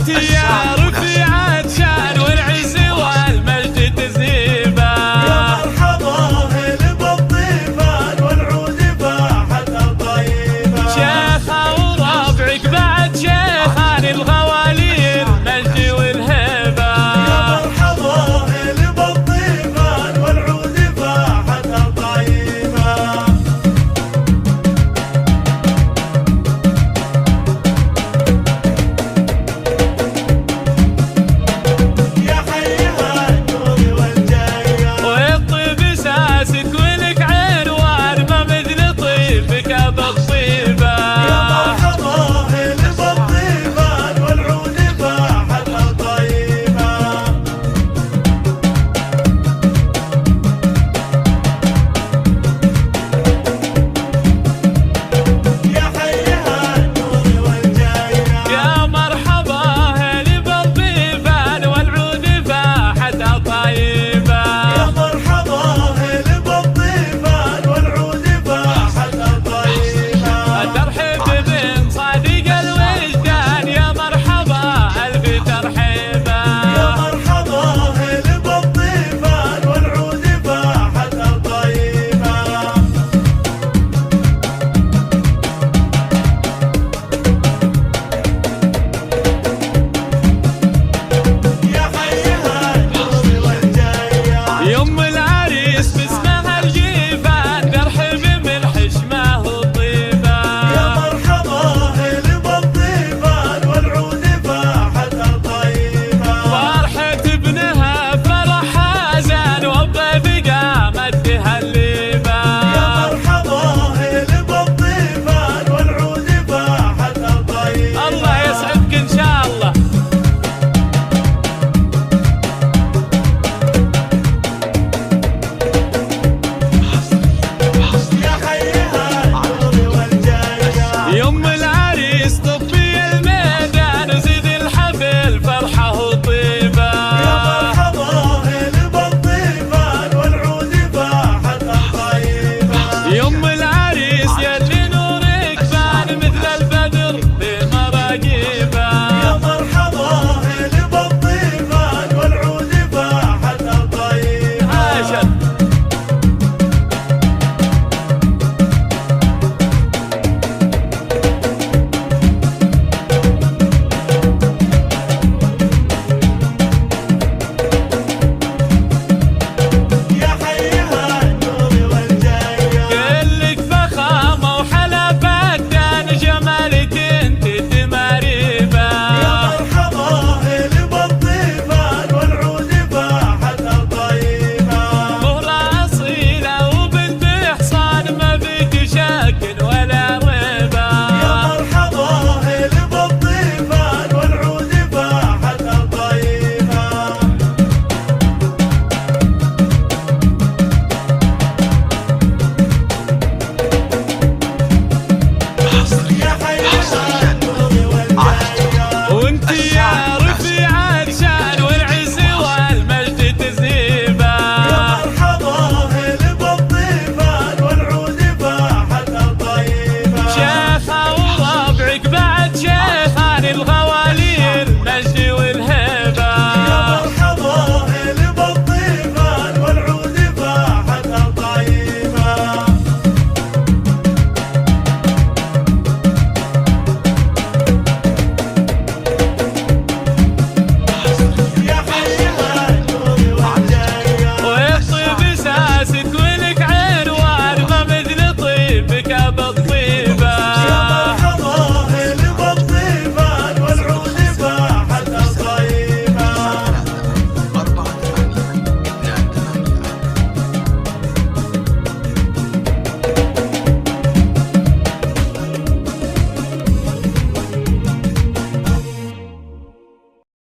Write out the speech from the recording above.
يا رفيعة شان والعز والمجد تزيبا. يا مرحبا هل بالضيفان والعود باحتها طيبة. شيخة وربعك بعد شيخان الغوالي المجد والهبة. يا مرحبا هل بالضيفان والعود باحتها طيبة. يا حيها النور والجاية والطيب ساسك ولك عنوان ما مثل طيبك بالطيبة. يا مرحبا هل بالضيفان والعود باحتها طيبة. يا حيها النور والجاية يا مرحبا هل بالضيفان والعود فاحتها طيبة. يا مرحبا هل بالضيفان والعود باحتها طيبة. ترحب بن صادق الوجدان يا مرحبا ألف ترحيبا. يا مرحبا هل بالضيفان والعود باحتها طيبة. يا حيها النور والجاية يم العريس باسمها الجيفان ترحب من حشمه وطيبة. يا مرحبا هل بالضيفان والعود باحتها طيبة. فرحة ابنها فرح حزن والضيف قامت تهليبة. يا مرحبا هل بالضيفان والعود باحتها طيبة. الله يسعدك إن شاء الله. يا حيها النور والجاية يم العريس طبي الميدان وزيد الحفل فرحة وطيبة. يا مرحبا هل بالضيفان والعود باحتها طيبة. يم العريس يلي نورك بان مثل البدر بمراقيبه. يا مرحبا هل بالضيفان والعود باحتها طيبة. عاشت يا حيها النور والجاية كلك فخامة وحلا فتان جمالك انت تماريبة. يا مرحبا هل بالضيفان والعود باحتها طيبة. مهرة أصيلة وبنت حصان ما فيك شك ولا ريبة. يا مرحبا هل بالضيفان والعود باحتها طيبة. حصريا